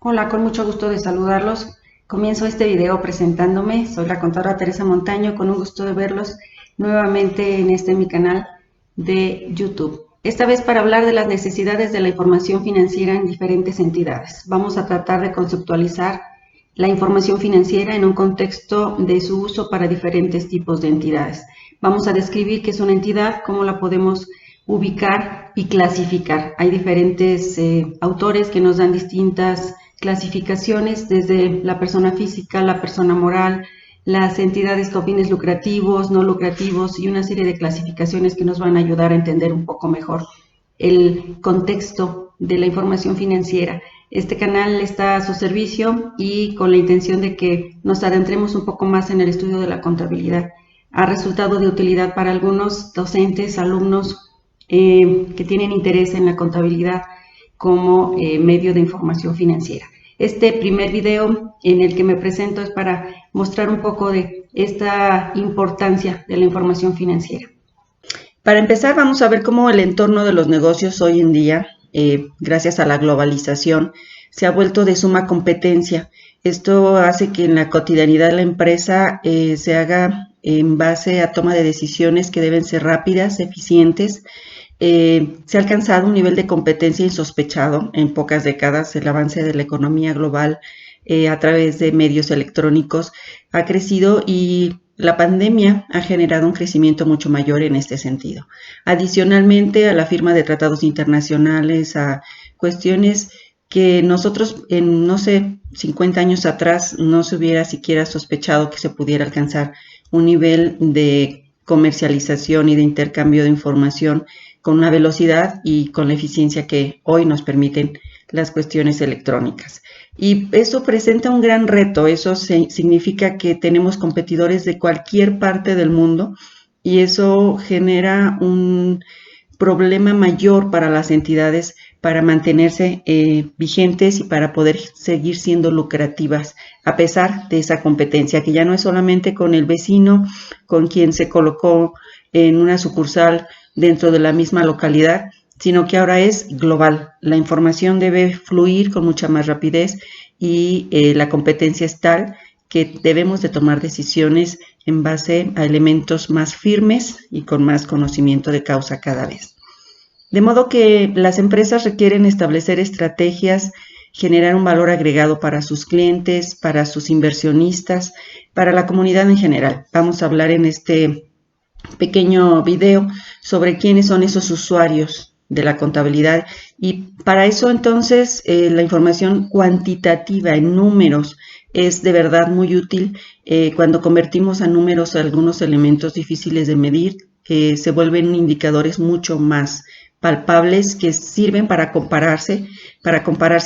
Hola, con mucho gusto de saludarlos. Comienzo este video presentándome. Soy la contadora Teresa Montaño, con un gusto de verlos nuevamente en mi canal de YouTube. Esta vez para hablar de las necesidades de la información financiera en diferentes entidades. Vamos a tratar de conceptualizar la información financiera en un contexto de su uso para diferentes tipos de entidades. Vamos a describir qué es una entidad, cómo la podemos ubicar y clasificar. Hay diferentes autores que nos dan distintas clasificaciones, desde la persona física, la persona moral, las entidades con fines lucrativos, no lucrativos y una serie de clasificaciones que nos van a ayudar a entender un poco mejor el contexto de la información financiera. Este canal está a su servicio y con la intención de que nos adentremos un poco más en el estudio de la contabilidad. Ha resultado de utilidad para algunos docentes, alumnos que tienen interés en la contabilidad como medio de información financiera. Este primer video en el que me presento es para mostrar un poco de esta importancia de la información financiera. Para empezar, vamos a ver cómo el entorno de los negocios hoy en día, gracias a la globalización, se ha vuelto de suma competencia. Esto hace que en la cotidianidad de la empresa se haga en base a toma de decisiones que deben ser rápidas, eficientes. Se ha alcanzado un nivel de competencia insospechado en pocas décadas. El avance de la economía global a través de medios electrónicos ha crecido y la pandemia ha generado un crecimiento mucho mayor en este sentido. Adicionalmente a la firma de tratados internacionales, a cuestiones que nosotros en, no sé, 50 años atrás no se hubiera siquiera sospechado que se pudiera alcanzar un nivel de comercialización y de intercambio de información con una velocidad y con la eficiencia que hoy nos permiten las cuestiones electrónicas. Y eso presenta un gran reto. Eso significa que tenemos competidores de cualquier parte del mundo y eso genera un problema mayor para las entidades para mantenerse vigentes y para poder seguir siendo lucrativas a pesar de esa competencia, que ya no es solamente con el vecino, con quien se colocó en una sucursal dentro de la misma localidad, sino que ahora es global. La información debe fluir con mucha más rapidez y la competencia es tal que debemos de tomar decisiones en base a elementos más firmes y con más conocimiento de causa cada vez. De modo que las empresas requieren establecer estrategias, generar un valor agregado para sus clientes, para sus inversionistas, para la comunidad en general. Vamos a hablar en este pequeño video sobre quiénes son esos usuarios de la contabilidad y para eso entonces la información cuantitativa en números es de verdad muy útil. Cuando convertimos a números algunos elementos difíciles de medir, se vuelven indicadores mucho más palpables que sirven para compararse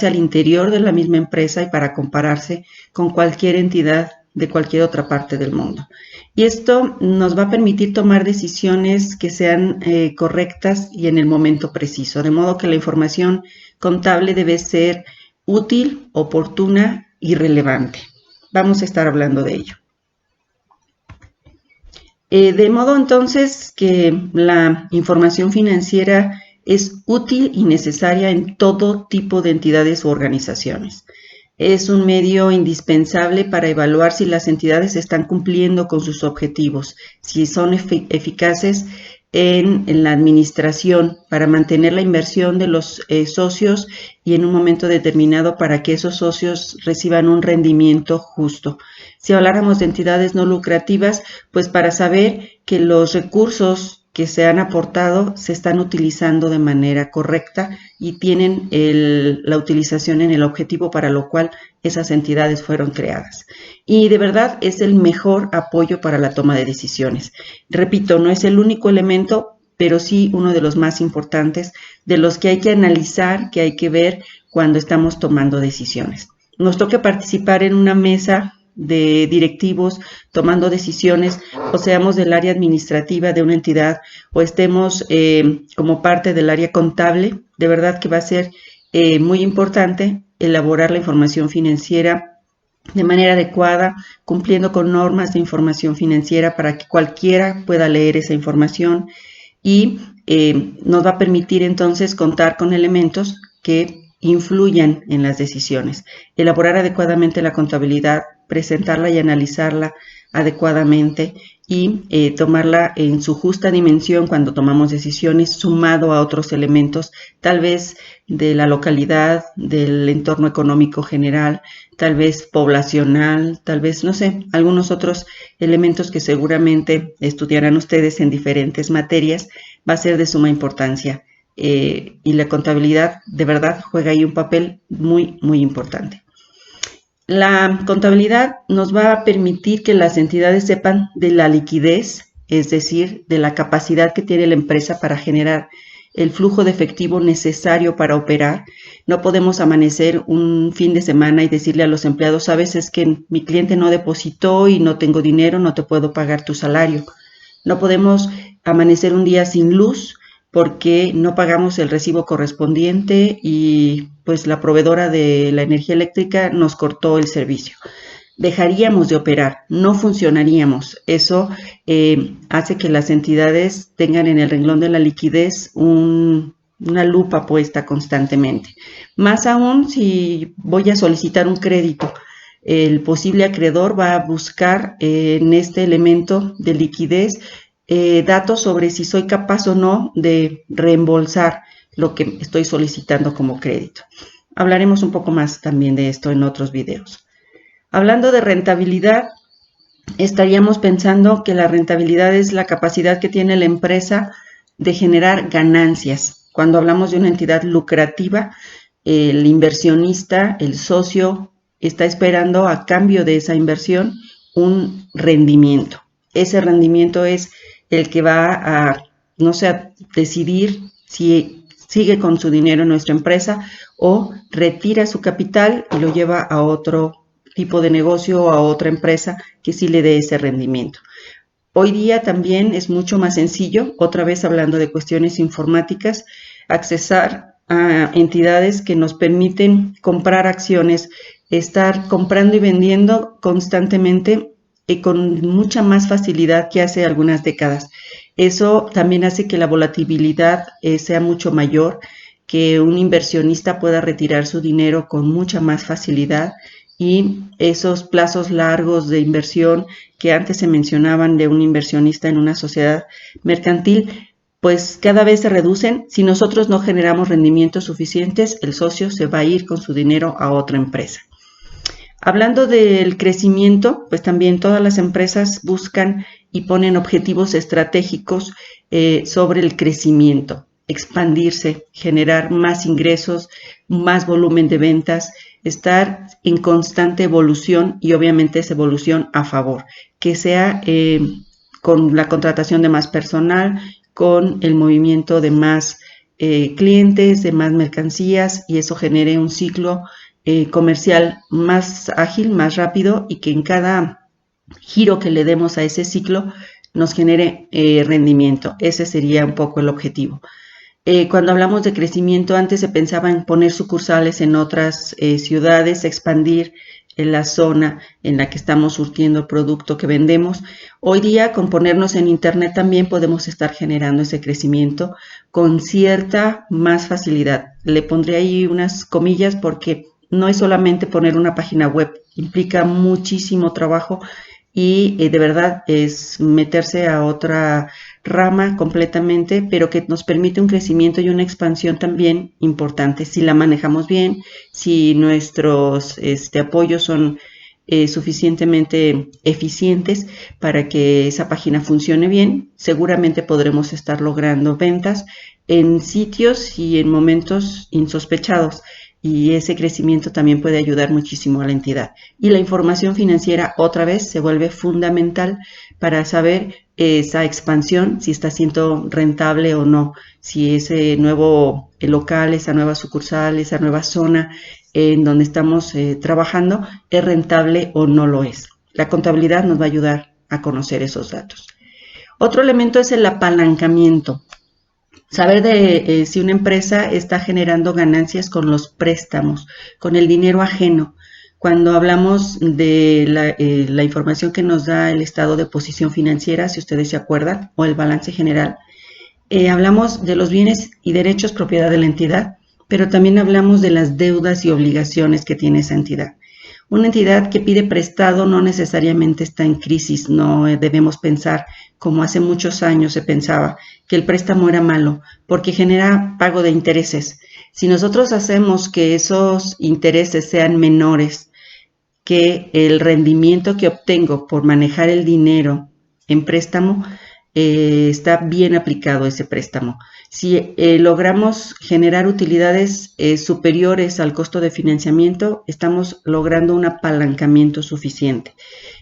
al interior de la misma empresa y para compararse con cualquier entidad de cualquier otra parte del mundo. Y esto nos va a permitir tomar decisiones que sean correctas y en el momento preciso, de modo que la información contable debe ser útil, oportuna y relevante. Vamos a estar hablando de ello. De modo entonces que la información financiera es útil y necesaria en todo tipo de entidades u organizaciones. Es un medio indispensable para evaluar si las entidades están cumpliendo con sus objetivos, si son eficaces en la administración para mantener la inversión de los socios y en un momento determinado para que esos socios reciban un rendimiento justo. Si habláramos de entidades no lucrativas, pues para saber que los recursos que se han aportado se están utilizando de manera correcta y tienen la utilización en el objetivo para lo cual esas entidades fueron creadas. Y de verdad es el mejor apoyo para la toma de decisiones. Repito, no es el único elemento, pero sí uno de los más importantes, de los que hay que analizar, que hay que ver cuando estamos tomando decisiones. Nos toca participar en una mesa de directivos tomando decisiones, o seamos del área administrativa de una entidad o estemos como parte del área contable, de verdad que va a ser muy importante elaborar la información financiera de manera adecuada, cumpliendo con normas de información financiera para que cualquiera pueda leer esa información y nos va a permitir entonces contar con elementos que influyan en las decisiones. Elaborar adecuadamente la contabilidad, presentarla y analizarla adecuadamente y tomarla en su justa dimensión cuando tomamos decisiones, sumado a otros elementos, tal vez de la localidad, del entorno económico general, tal vez poblacional, tal vez, no sé, algunos otros elementos que seguramente estudiarán ustedes en diferentes materias, va a ser de suma importancia. Y la contabilidad de verdad juega ahí un papel muy, muy importante. La contabilidad nos va a permitir que las entidades sepan de la liquidez, es decir, de la capacidad que tiene la empresa para generar el flujo de efectivo necesario para operar. No podemos amanecer un fin de semana y decirle a los empleados, sabes, es que mi cliente no depositó y no tengo dinero, no te puedo pagar tu salario. No podemos amanecer un día sin luz porque no pagamos el recibo correspondiente y pues la proveedora de la energía eléctrica nos cortó el servicio. Dejaríamos de operar, no funcionaríamos. Eso hace que las entidades tengan en el renglón de la liquidez una lupa puesta constantemente. Más aún si voy a solicitar un crédito, el posible acreedor va a buscar en este elemento de liquidez datos sobre si soy capaz o no de reembolsar lo que estoy solicitando como crédito. Hablaremos un poco más también de esto en otros videos. Hablando de rentabilidad, estaríamos pensando que la rentabilidad es la capacidad que tiene la empresa de generar ganancias. Cuando hablamos de una entidad lucrativa, el inversionista, el socio, está esperando a cambio de esa inversión un rendimiento. Ese rendimiento es el que va a, no sé, a decidir si sigue con su dinero en nuestra empresa o retira su capital y lo lleva a otro tipo de negocio o a otra empresa que sí le dé ese rendimiento. Hoy día también es mucho más sencillo, otra vez hablando de cuestiones informáticas, accesar a entidades que nos permiten comprar acciones, estar comprando y vendiendo constantemente y con mucha más facilidad que hace algunas décadas. Eso también hace que la volatilidad sea mucho mayor, que un inversionista pueda retirar su dinero con mucha más facilidad y esos plazos largos de inversión que antes se mencionaban de un inversionista en una sociedad mercantil, pues cada vez se reducen. Si nosotros no generamos rendimientos suficientes, el socio se va a ir con su dinero a otra empresa. Hablando del crecimiento, pues también todas las empresas buscan y ponen objetivos estratégicos sobre el crecimiento, expandirse, generar más ingresos, más volumen de ventas, estar en constante evolución y obviamente esa evolución a favor, que sea con la contratación de más personal, con el movimiento de más clientes, de más mercancías y eso genere un ciclo comercial más ágil, más rápido y que en cada giro que le demos a ese ciclo nos genere rendimiento. Ese sería un poco el objetivo. Cuando hablamos de crecimiento, antes se pensaba en poner sucursales en otras ciudades, expandir en la zona en la que estamos surtiendo el producto que vendemos. Hoy día, con ponernos en internet también podemos estar generando ese crecimiento con cierta más facilidad. Le pondré ahí unas comillas porque no es solamente poner una página web, implica muchísimo trabajo y de verdad es meterse a otra rama completamente, pero que nos permite un crecimiento y una expansión también importante si la manejamos bien, si nuestros apoyos son suficientemente eficientes para que esa página funcione bien, seguramente podremos estar logrando ventas en sitios y en momentos insospechados. Y ese crecimiento también puede ayudar muchísimo a la entidad. Y la información financiera otra vez se vuelve fundamental para saber esa expansión, si está siendo rentable o no, si ese nuevo local, esa nueva sucursal, esa nueva zona en donde estamos trabajando es rentable o no lo es. La contabilidad nos va a ayudar a conocer esos datos. Otro elemento es el apalancamiento. Saber de si una empresa está generando ganancias con los préstamos, con el dinero ajeno. Cuando hablamos de la información que nos da el estado de posición financiera, si ustedes se acuerdan, o el balance general, hablamos de los bienes y derechos propiedad de la entidad, pero también hablamos de las deudas y obligaciones que tiene esa entidad. Una entidad que pide prestado no necesariamente está en crisis, no debemos pensar como hace muchos años se pensaba, que el préstamo era malo porque genera pago de intereses. Si nosotros hacemos que esos intereses sean menores que el rendimiento que obtengo por manejar el dinero en préstamo, está bien aplicado ese préstamo. Si logramos generar utilidades superiores al costo de financiamiento, estamos logrando un apalancamiento suficiente.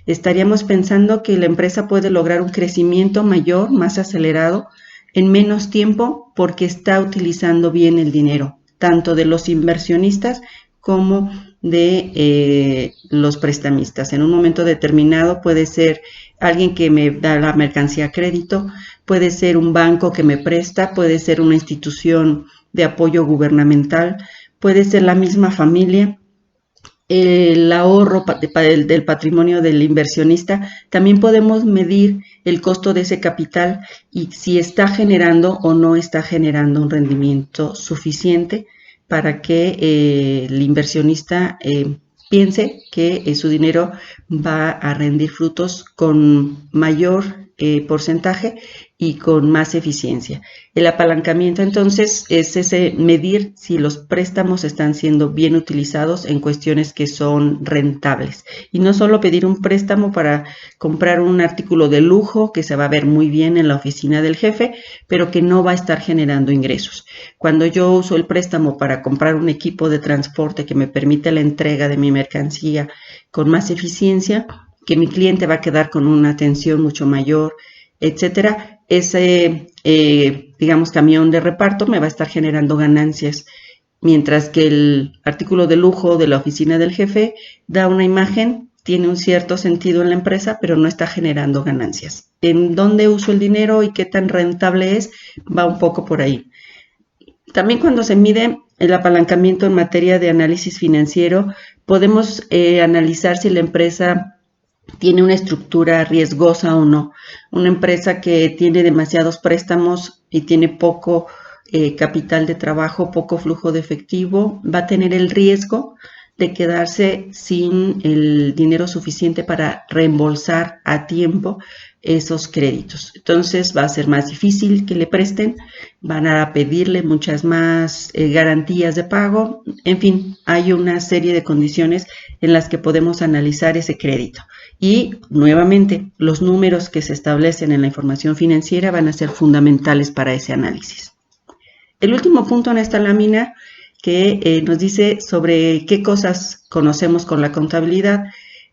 Estaríamos pensando que la empresa puede lograr un crecimiento mayor, más acelerado, en menos tiempo porque está utilizando bien el dinero, tanto de los inversionistas como de los prestamistas. En un momento determinado puede ser alguien que me da la mercancía a crédito, puede ser un banco que me presta, puede ser una institución de apoyo gubernamental, puede ser la misma familia. El ahorro del patrimonio del inversionista, también podemos medir el costo de ese capital y si está generando o no está generando un rendimiento suficiente para que el inversionista piense que su dinero va a rendir frutos con mayor porcentaje y con más eficiencia. El apalancamiento entonces es ese medir si los préstamos están siendo bien utilizados en cuestiones que son rentables. Y no solo pedir un préstamo para comprar un artículo de lujo que se va a ver muy bien en la oficina del jefe, pero que no va a estar generando ingresos. Cuando yo uso el préstamo para comprar un equipo de transporte que me permite la entrega de mi mercancía con más eficiencia, que mi cliente va a quedar con una atención mucho mayor, etcétera, ese, digamos, camión de reparto me va a estar generando ganancias, mientras que el artículo de lujo de la oficina del jefe da una imagen, tiene un cierto sentido en la empresa, pero no está generando ganancias. ¿En dónde uso el dinero y qué tan rentable es? Va un poco por ahí. También cuando se mide el apalancamiento en materia de análisis financiero, podemos analizar si la empresa tiene una estructura riesgosa o no. Una empresa que tiene demasiados préstamos y tiene poco capital de trabajo, poco flujo de efectivo, va a tener el riesgo de quedarse sin el dinero suficiente para reembolsar a tiempo esos créditos. Entonces va a ser más difícil que le presten, van a pedirle muchas más garantías de pago. En fin, hay una serie de condiciones en las que podemos analizar ese crédito. Y nuevamente, los números que se establecen en la información financiera van a ser fundamentales para ese análisis. El último punto en esta lámina que nos dice sobre qué cosas conocemos con la contabilidad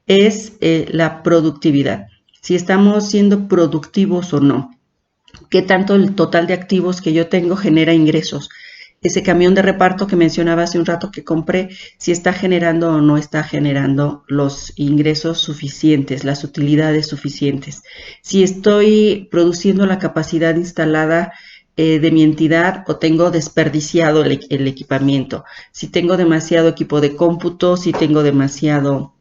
es la productividad. Si estamos siendo productivos o no. ¿Qué tanto el total de activos que yo tengo genera ingresos? Ese camión de reparto que mencionaba hace un rato que compré, si está generando o no está generando los ingresos suficientes, las utilidades suficientes. Si estoy produciendo la capacidad instalada de mi entidad o tengo desperdiciado el equipamiento. Si tengo demasiado equipo de cómputo, si tengo demasiado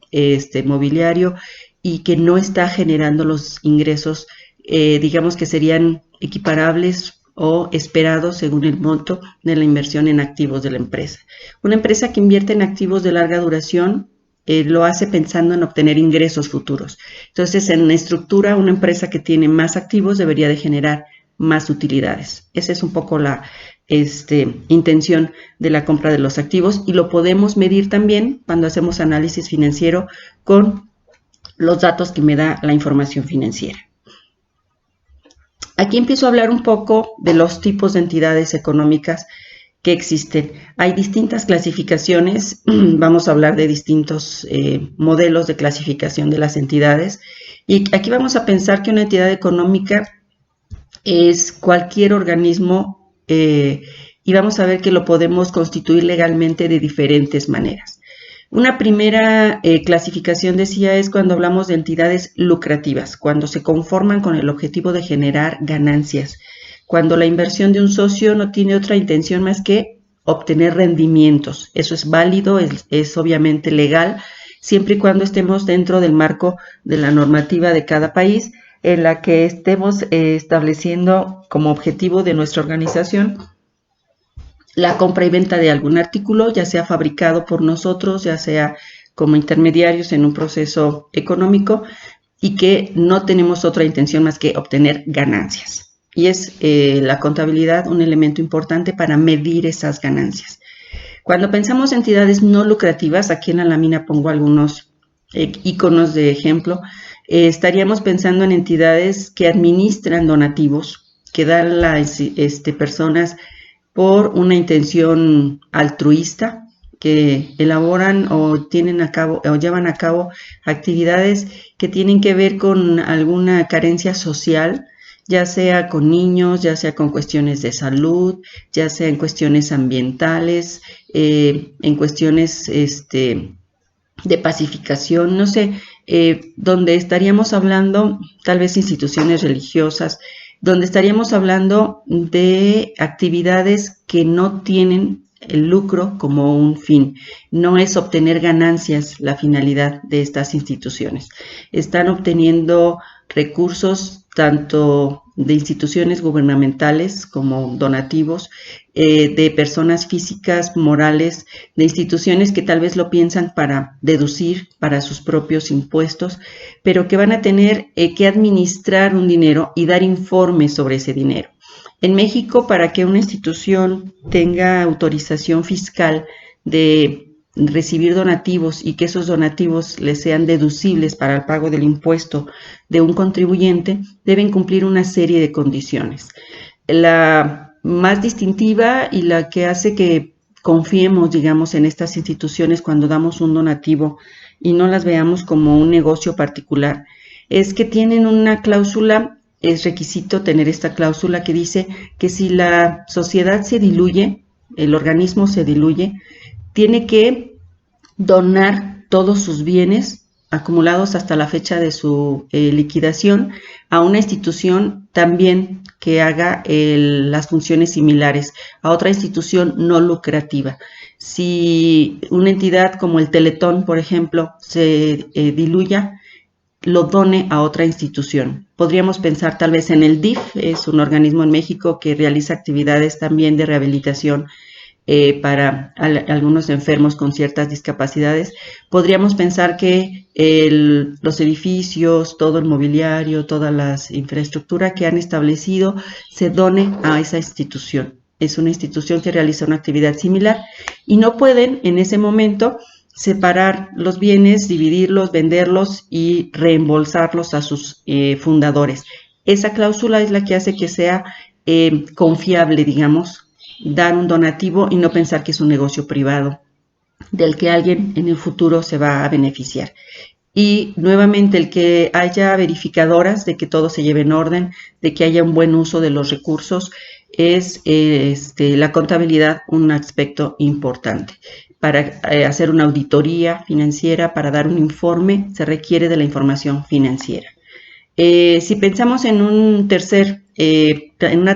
mobiliario y que no está generando los ingresos, digamos que serían equiparables o esperados según el monto de la inversión en activos de la empresa. Una empresa que invierte en activos de larga duración lo hace pensando en obtener ingresos futuros. Entonces, en la estructura, una empresa que tiene más activos debería de generar más utilidades. Esa es un poco la intención de la compra de los activos y lo podemos medir también cuando hacemos análisis financiero con los datos que me da la información financiera. Aquí empiezo a hablar un poco de los tipos de entidades económicas que existen. Hay distintas clasificaciones, vamos a hablar de distintos modelos de clasificación de las entidades y aquí vamos a pensar que una entidad económica es cualquier organismo y vamos a ver que lo podemos constituir legalmente de diferentes maneras. Una primera clasificación, decía, es cuando hablamos de entidades lucrativas, cuando se conforman con el objetivo de generar ganancias, cuando la inversión de un socio no tiene otra intención más que obtener rendimientos. Eso es válido, es obviamente legal, siempre y cuando estemos dentro del marco de la normativa de cada país, en la que estemos estableciendo como objetivo de nuestra organización la compra y venta de algún artículo, ya sea fabricado por nosotros, ya sea como intermediarios en un proceso económico, y que no tenemos otra intención más que obtener ganancias. Y es la contabilidad un elemento importante para medir esas ganancias. Cuando pensamos en entidades no lucrativas, aquí en la lámina pongo algunos iconos de ejemplo, estaríamos pensando en entidades que administran donativos, que dan las personas por una intención altruista, que elaboran o tienen a cabo o llevan a cabo actividades que tienen que ver con alguna carencia social, ya sea con niños, ya sea con cuestiones de salud, ya sea en cuestiones ambientales, en cuestiones de pacificación, no sé, donde estaríamos hablando tal vez instituciones religiosas, donde estaríamos hablando de actividades que no tienen el lucro como un fin. No es obtener ganancias la finalidad de estas instituciones. Están obteniendo recursos tanto de instituciones gubernamentales como donativos, de personas físicas, morales, de instituciones que tal vez lo piensan para deducir para sus propios impuestos, pero que van a tener que administrar un dinero y dar informes sobre ese dinero. En México, para que una institución tenga autorización fiscal de recibir donativos y que esos donativos les sean deducibles para el pago del impuesto de un contribuyente, deben cumplir una serie de condiciones. La más distintiva y la que hace que confiemos, digamos, en estas instituciones cuando damos un donativo y no las veamos como un negocio particular, es que tienen una cláusula. Es requisito tener esta cláusula que dice que si la sociedad se diluye, el organismo se diluye, tiene que donar todos sus bienes acumulados hasta la fecha de su liquidación a una institución también que haga las funciones similares, a otra institución no lucrativa. Si una entidad como el Teletón, por ejemplo, se diluya, lo done a otra institución. Podríamos pensar tal vez en el DIF, es un organismo en México que realiza actividades también de rehabilitación para algunos enfermos con ciertas discapacidades. Podríamos pensar que los edificios, todo el mobiliario, toda la infraestructura que han establecido se done a esa institución. Es una institución que realiza una actividad similar y no pueden en ese momento separar los bienes, dividirlos, venderlos y reembolsarlos a sus fundadores. Esa cláusula es la que hace que sea confiable, digamos, dar un donativo y no pensar que es un negocio privado del que alguien en el futuro se va a beneficiar. Y nuevamente el que haya verificadoras de que todo se lleve en orden, de que haya un buen uso de los recursos, es la contabilidad un aspecto importante. Para hacer una auditoría financiera, para dar un informe, se requiere de la información financiera. Si pensamos en una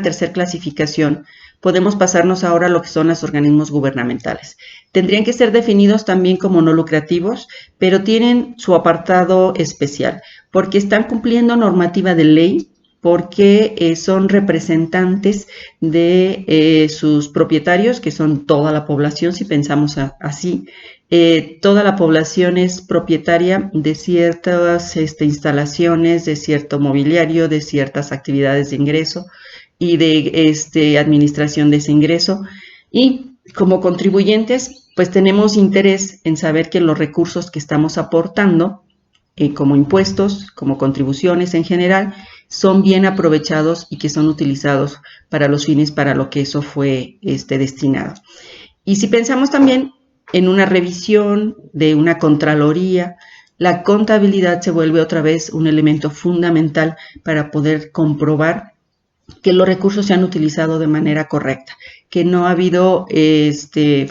tercera clasificación, podemos pasarnos ahora a lo que son los organismos gubernamentales. Tendrían que ser definidos también como no lucrativos, pero tienen su apartado especial, porque están cumpliendo normativa de ley, porque son representantes de sus propietarios, que son toda la población, si pensamos así. Toda la población es propietaria de ciertas instalaciones, de cierto mobiliario, de ciertas actividades de ingreso y de administración de ese ingreso. Y como contribuyentes, pues tenemos interés en saber que los recursos que estamos aportando, como impuestos, como contribuciones en general, son bien aprovechados y que son utilizados para los fines para lo que eso fue destinado. Y si pensamos también en una revisión de una contraloría, la contabilidad se vuelve otra vez un elemento fundamental para poder comprobar que los recursos se han utilizado de manera correcta, que no ha habido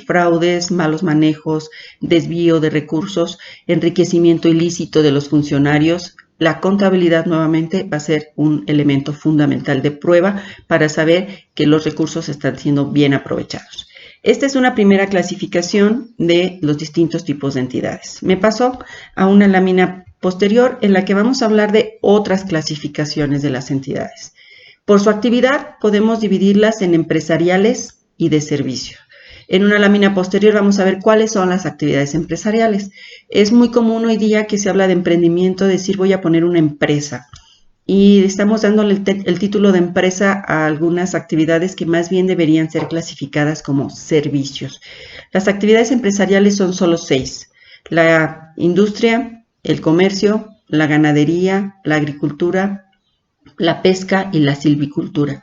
fraudes, malos manejos, desvío de recursos, enriquecimiento ilícito de los funcionarios. La contabilidad nuevamente va a ser un elemento fundamental de prueba para saber que los recursos están siendo bien aprovechados. Esta es una primera clasificación de los distintos tipos de entidades. Me paso a una lámina posterior en la que vamos a hablar de otras clasificaciones de las entidades. Por su actividad podemos dividirlas en empresariales y de servicio. En una lámina posterior vamos a ver cuáles son las actividades empresariales. Es muy común hoy día que se habla de emprendimiento, decir voy a poner una empresa. Y estamos dándole el título de empresa a algunas actividades que más bien deberían ser clasificadas como servicios. Las actividades empresariales son solo 6. La industria, el comercio, la ganadería, la agricultura, la pesca y la silvicultura.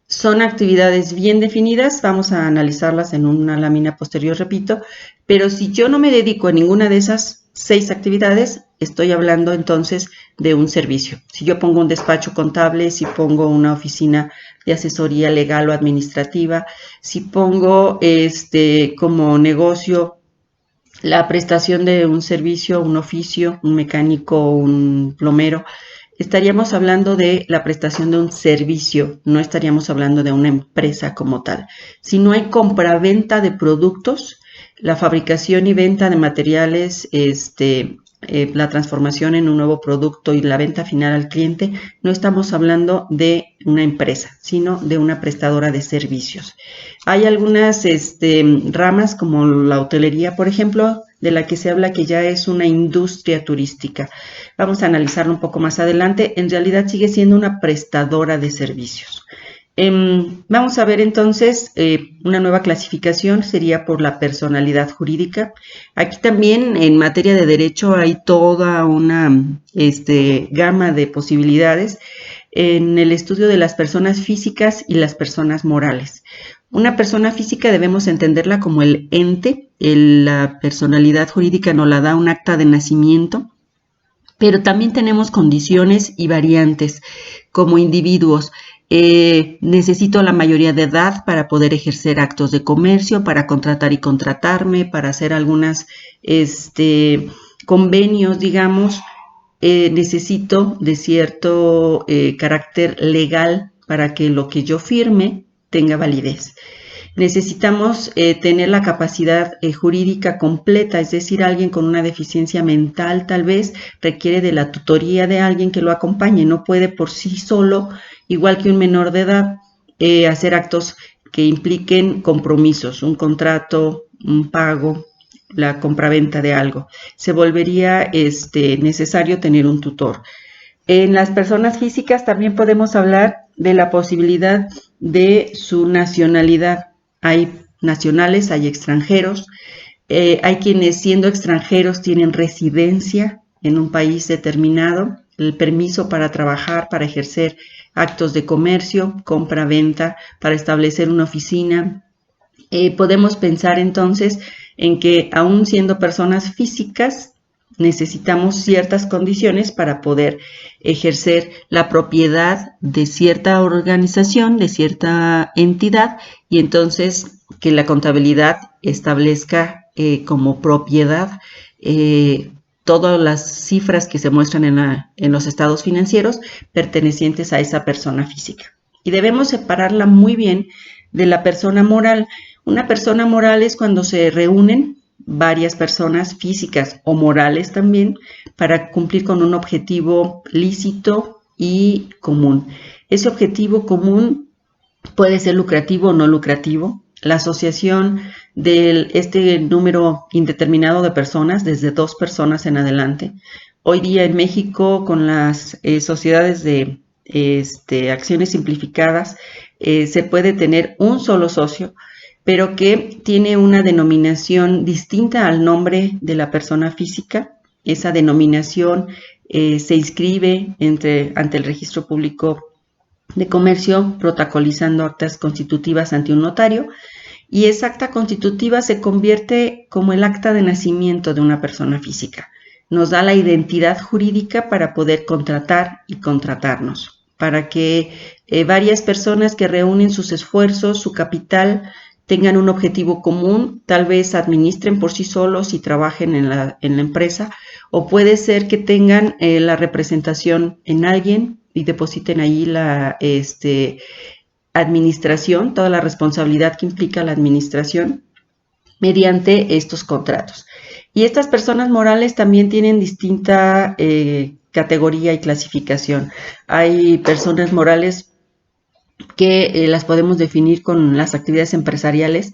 Son actividades bien definidas, vamos a analizarlas en una lámina posterior, repito, pero si yo no me dedico a ninguna de esas 6 actividades, estoy hablando entonces de un servicio. Si yo pongo un despacho contable, si pongo una oficina de asesoría legal o administrativa, si pongo como negocio la prestación de un servicio, un oficio, un mecánico, un plomero, estaríamos hablando de la prestación de un servicio, no estaríamos hablando de una empresa como tal. Si no hay compra-venta de productos, la fabricación y venta de materiales, la transformación en un nuevo producto y la venta final al cliente, no estamos hablando de una empresa, sino de una prestadora de servicios. Hay algunas ramas como la hotelería, por ejemplo, de la que se habla que ya es una industria turística. Vamos a analizarlo un poco más adelante. En realidad sigue siendo una prestadora de servicios. Vamos a ver entonces una nueva clasificación, sería por la personalidad jurídica. Aquí también en materia de derecho hay toda una gama de posibilidades en el estudio de las personas físicas y las personas morales. Una persona física debemos entenderla como el ente, la personalidad jurídica nos la da un acta de nacimiento, pero también tenemos condiciones y variantes como individuos. Necesito la mayoría de edad para poder ejercer actos de comercio, para contratar y contratarme, para hacer algunos convenios, digamos. Necesito de cierto carácter legal para que lo que yo firme tenga validez. Necesitamos tener la capacidad jurídica completa, es decir, alguien con una deficiencia mental tal vez requiere de la tutoría de alguien que lo acompañe, no puede por sí solo, igual que un menor de edad, hacer actos que impliquen compromisos, un contrato, un pago, la compraventa de algo. Se volvería necesario tener un tutor. En las personas físicas también podemos hablar de la posibilidad de su nacionalidad. Hay nacionales, hay extranjeros, hay quienes siendo extranjeros tienen residencia en un país determinado, el permiso para trabajar, para ejercer actos de comercio, compra-venta, para establecer una oficina. Podemos pensar entonces en que aún siendo personas físicas, necesitamos ciertas condiciones para poder ejercer la propiedad de cierta organización, de cierta entidad, y entonces que la contabilidad establezca como propiedad todas las cifras que se muestran en los estados financieros pertenecientes a esa persona física. Y debemos separarla muy bien de la persona moral. Una persona moral es cuando se reúnen varias personas físicas o morales también para cumplir con un objetivo lícito y común. Ese objetivo común puede ser lucrativo o no lucrativo. La asociación de este número indeterminado de personas, desde 2 personas en adelante. Hoy día en México, con las sociedades de acciones simplificadas, se puede tener un solo socio, pero que tiene una denominación distinta al nombre de la persona física. Esa denominación se inscribe ante el Registro Público de Comercio, protocolizando actas constitutivas ante un notario, y esa acta constitutiva se convierte como el acta de nacimiento de una persona física. Nos da la identidad jurídica para poder contratar y contratarnos, para que varias personas que reúnen sus esfuerzos, su capital, tengan un objetivo común, tal vez administren por sí solos y trabajen en la empresa, o puede ser que tengan la representación en alguien y depositen ahí la administración, toda la responsabilidad que implica la administración mediante estos contratos. Y estas personas morales también tienen distinta categoría y clasificación. Hay personas morales que las podemos definir con las actividades empresariales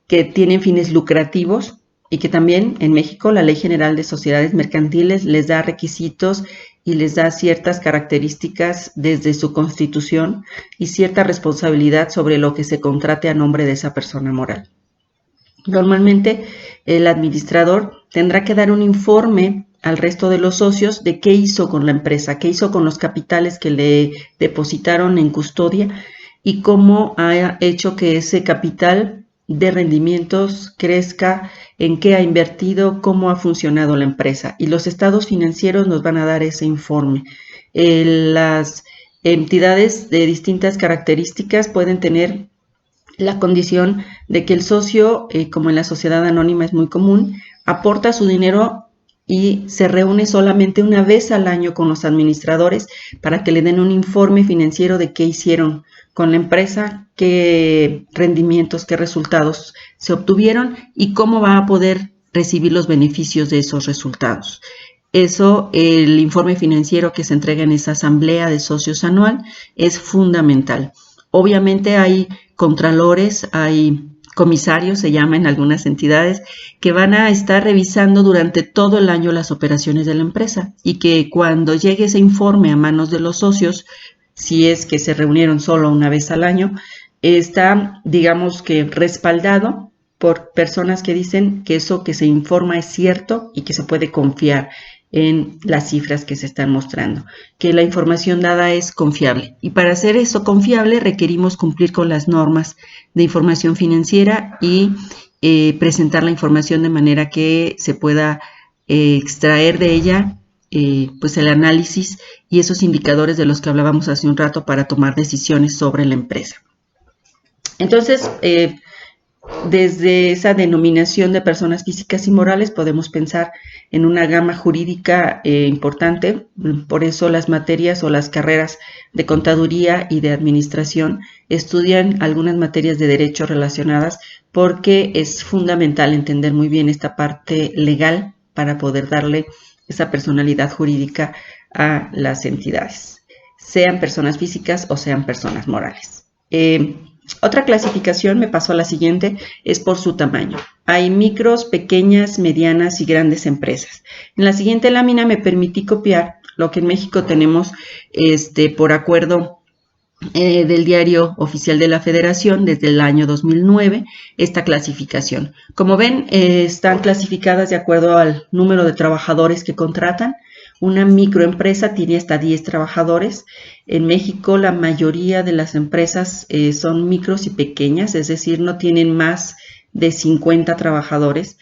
que tienen fines lucrativos y que también en México la Ley General de Sociedades Mercantiles les da requisitos y les da ciertas características desde su constitución y cierta responsabilidad sobre lo que se contrate a nombre de esa persona moral. Normalmente el administrador tendrá que dar un informe al resto de los socios de qué hizo con la empresa, qué hizo con los capitales que le depositaron en custodia y cómo ha hecho que ese capital de rendimientos crezca, en qué ha invertido, cómo ha funcionado la empresa. Y los estados financieros nos van a dar ese informe. Las entidades de distintas características pueden tener la condición de que el socio, como en la sociedad anónima es muy común, aporta su dinero y se reúne solamente una vez al año con los administradores para que le den un informe financiero de qué hicieron con la empresa, qué rendimientos, qué resultados se obtuvieron y cómo va a poder recibir los beneficios de esos resultados. Eso, el informe financiero que se entrega en esa asamblea de socios anual es fundamental. Obviamente hay contralores, hay comisarios, se llama en algunas entidades, que van a estar revisando durante todo el año las operaciones de la empresa y que cuando llegue ese informe a manos de los socios, si es que se reunieron solo una vez al año, está, digamos que respaldado por personas que dicen que eso que se informa es cierto y que se puede confiar en las cifras que se están mostrando, que la información dada es confiable. Y para hacer eso confiable requerimos cumplir con las normas de información financiera y presentar la información de manera que se pueda extraer de ella pues el análisis y esos indicadores de los que hablábamos hace un rato para tomar decisiones sobre la empresa. Entonces, desde esa denominación de personas físicas y morales podemos pensar en una gama jurídica importante. Por eso las materias o las carreras de contaduría y de administración estudian algunas materias de derecho relacionadas porque es fundamental entender muy bien esta parte legal para poder darle esa personalidad jurídica a las entidades, sean personas físicas o sean personas morales. Otra clasificación, me paso a la siguiente, es por su tamaño. Hay micros, pequeñas, medianas y grandes empresas. En la siguiente lámina me permití copiar lo que en México tenemos por acuerdo del Diario Oficial de la Federación desde el año 2009, esta clasificación. Como ven, están clasificadas de acuerdo al número de trabajadores que contratan. Una microempresa tiene hasta 10 trabajadores. En México la mayoría de las empresas son micros y pequeñas, es decir, no tienen más de 50 trabajadores.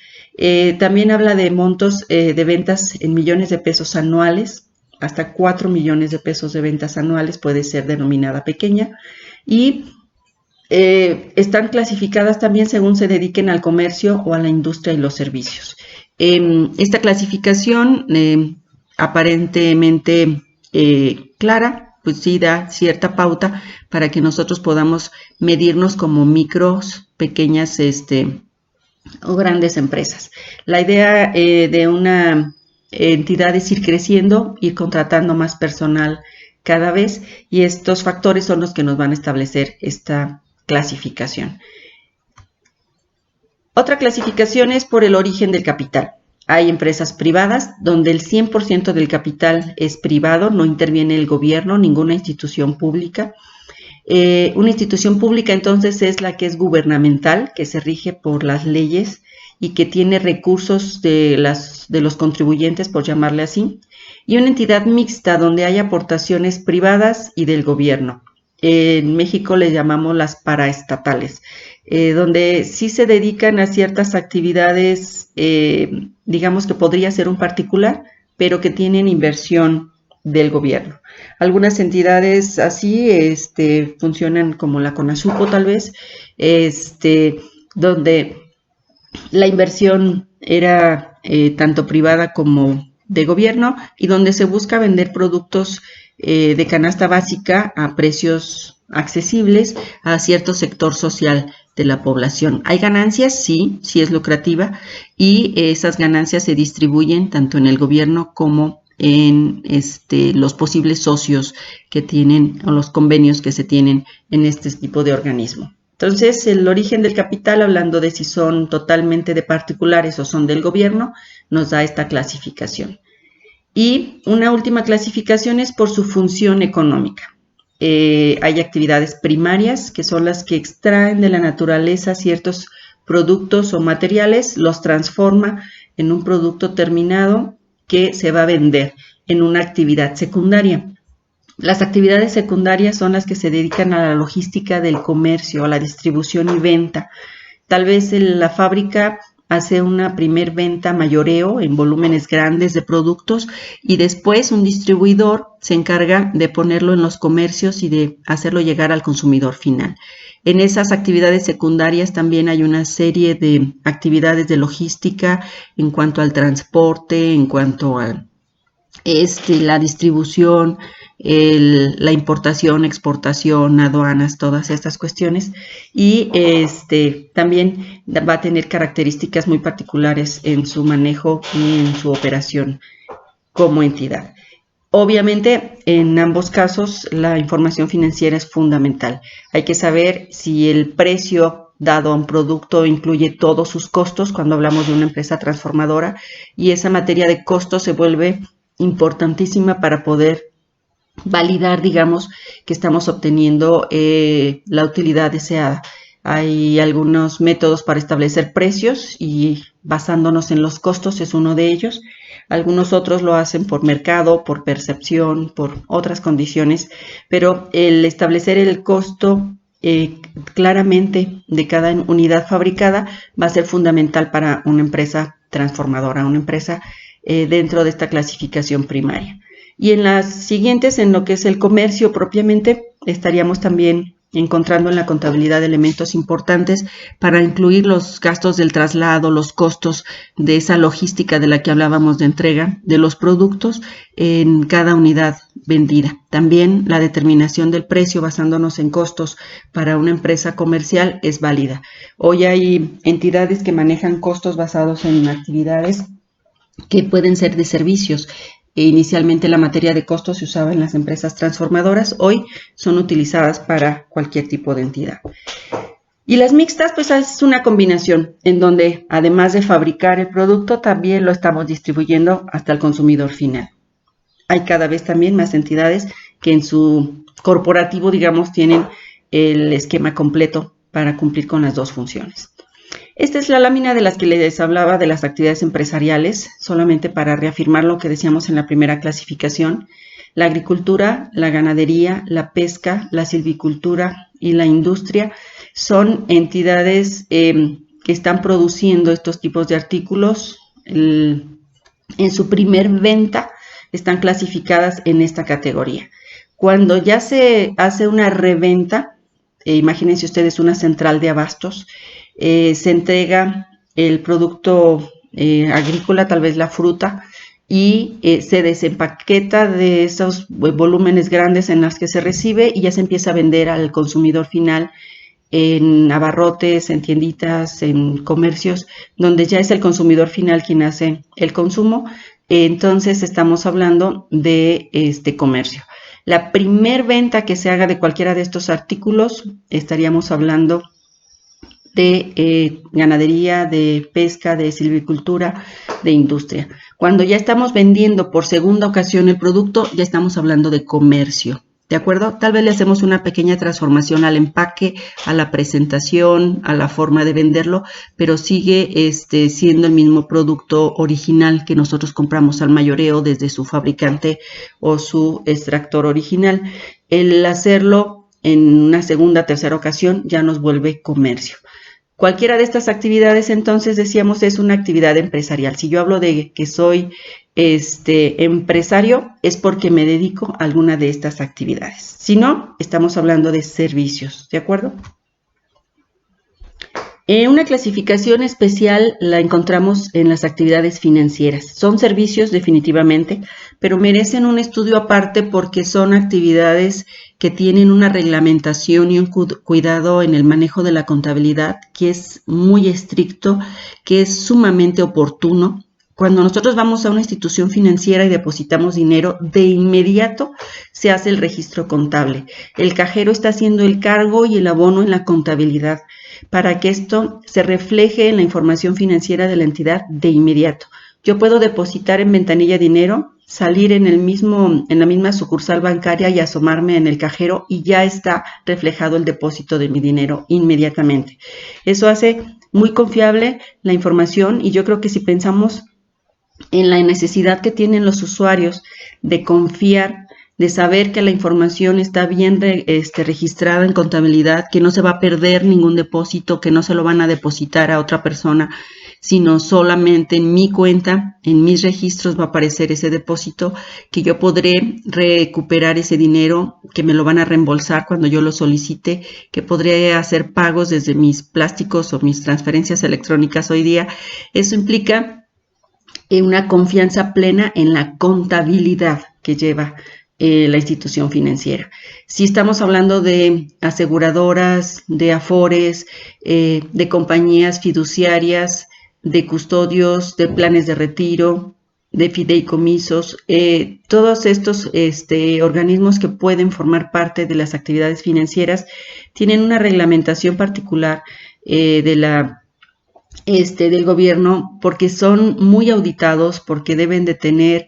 También habla de montos de ventas en millones de pesos anuales, hasta 4 millones de pesos de ventas anuales puede ser denominada pequeña. Y están clasificadas también según se dediquen al comercio o a la industria y los servicios. Esta clasificación aparentemente clara, pues sí da cierta pauta para que nosotros podamos medirnos como micros, pequeñas o grandes empresas. La idea de una entidad es ir creciendo, ir contratando más personal cada vez y estos factores son los que nos van a establecer esta clasificación. Otra clasificación es por el origen del capital. Hay empresas privadas donde el 100% del capital es privado, no interviene el gobierno, ninguna institución pública. Una institución pública entonces es la que es gubernamental, que se rige por las leyes y que tiene recursos de los contribuyentes, por llamarle así. Y una entidad mixta donde hay aportaciones privadas y del gobierno. En México le llamamos las paraestatales, donde sí se dedican a ciertas actividades, digamos que podría ser un particular, pero que tienen inversión del gobierno. Algunas entidades así funcionan como la CONASUPO tal vez, donde la inversión era tanto privada como de gobierno y donde se busca vender productos de canasta básica a precios accesibles a cierto sector social de la población. ¿Hay ganancias? Sí, sí es lucrativa y esas ganancias se distribuyen tanto en el gobierno como en los posibles socios que tienen o los convenios que se tienen en este tipo de organismo. Entonces, el origen del capital, hablando de si son totalmente de particulares o son del gobierno, nos da esta clasificación. Y una última clasificación es por su función económica. Hay actividades primarias, que son las que extraen de la naturaleza ciertos productos o materiales, los transforma en un producto terminado que se va a vender en una actividad secundaria. Las actividades secundarias son las que se dedican a la logística del comercio, a la distribución y venta. Tal vez la fábrica hace una primer venta mayoreo en volúmenes grandes de productos y después un distribuidor se encarga de ponerlo en los comercios y de hacerlo llegar al consumidor final. En esas actividades secundarias también hay una serie de actividades de logística en cuanto al transporte, en cuanto a la distribución, la importación, exportación, aduanas, todas estas cuestiones, y también va a tener características muy particulares en su manejo y en su operación como entidad. Obviamente, en ambos casos, la información financiera es fundamental. Hay que saber si el precio dado a un producto incluye todos sus costos cuando hablamos de una empresa transformadora, y esa materia de costos se vuelve importantísima para poder validar, digamos, que estamos obteniendo la utilidad deseada. Hay algunos métodos para establecer precios y basándonos en los costos es uno de ellos. Algunos otros lo hacen por mercado, por percepción, por otras condiciones, pero el establecer el costo claramente de cada unidad fabricada va a ser fundamental para una empresa transformadora, una empresa dentro de esta clasificación primaria. Y en las siguientes, en lo que es el comercio propiamente, estaríamos también encontrando en la contabilidad elementos importantes para incluir los gastos del traslado, los costos de esa logística de la que hablábamos de entrega de los productos en cada unidad vendida. También la determinación del precio basándonos en costos para una empresa comercial es válida. Hoy hay entidades que manejan costos basados en actividades que pueden ser de servicios. Inicialmente la materia de costos se usaba en las empresas transformadoras, hoy son utilizadas para cualquier tipo de entidad. Y las mixtas, pues es una combinación en donde además de fabricar el producto, también lo estamos distribuyendo hasta el consumidor final. Hay cada vez también más entidades que en su corporativo, digamos, tienen el esquema completo para cumplir con las dos funciones. Esta es la lámina de las que les hablaba de las actividades empresariales, solamente para reafirmar lo que decíamos en la primera clasificación. La agricultura, la ganadería, la pesca, la silvicultura y la industria son entidades que están produciendo estos tipos de artículos. En su primer venta están clasificadas en esta categoría. Cuando ya se hace una reventa, imagínense ustedes una central de abastos, se entrega el producto agrícola, tal vez la fruta, y se desempaqueta de esos volúmenes grandes en los que se recibe y ya se empieza a vender al consumidor final en abarrotes, en tienditas, en comercios, donde ya es el consumidor final quien hace el consumo. Entonces estamos hablando de este comercio. La primer venta que se haga de cualquiera de estos artículos, estaríamos hablando de ganadería, de pesca, de silvicultura, de industria. Cuando ya estamos vendiendo por segunda ocasión el producto, ya estamos hablando de comercio, ¿de acuerdo? Tal vez le hacemos una pequeña transformación al empaque, a la presentación, a la forma de venderlo, pero sigue siendo el mismo producto original que nosotros compramos al mayoreo desde su fabricante o su extractor original. El hacerlo en una segunda, tercera ocasión ya nos vuelve comercio. Cualquiera de estas actividades, entonces, decíamos, es una actividad empresarial. Si yo hablo de que soy empresario, es porque me dedico a alguna de estas actividades. Si no, estamos hablando de servicios, ¿de acuerdo? Una clasificación especial la encontramos en las actividades financieras. Son servicios definitivamente, pero merecen un estudio aparte porque son actividades que tienen una reglamentación y un cuidado en el manejo de la contabilidad que es muy estricto, que es sumamente oportuno cuando nosotros vamos a una institución financiera y depositamos dinero, de inmediato se hace el registro contable. El cajero está haciendo el cargo y el abono en la contabilidad para que esto se refleje en la información financiera de la entidad de inmediato. Yo puedo depositar en ventanilla dinero, salir en la misma sucursal bancaria y asomarme en el cajero y ya está reflejado el depósito de mi dinero inmediatamente. Eso hace muy confiable la información y yo creo que si pensamos en la necesidad que tienen los usuarios de confiar, de saber que la información está bien registrada en contabilidad, que no se va a perder ningún depósito, que no se lo van a depositar a otra persona, sino solamente en mi cuenta, en mis registros va a aparecer ese depósito, que yo podré recuperar ese dinero, que me lo van a reembolsar cuando yo lo solicite, que podré hacer pagos desde mis plásticos o mis transferencias electrónicas hoy día. Eso implica una confianza plena en la contabilidad que lleva la institución financiera. Si estamos hablando de aseguradoras, de afores, de compañías fiduciarias, de custodios, de planes de retiro, de fideicomisos, todos estos organismos que pueden formar parte de las actividades financieras tienen una reglamentación particular del gobierno, porque son muy auditados, porque deben de tener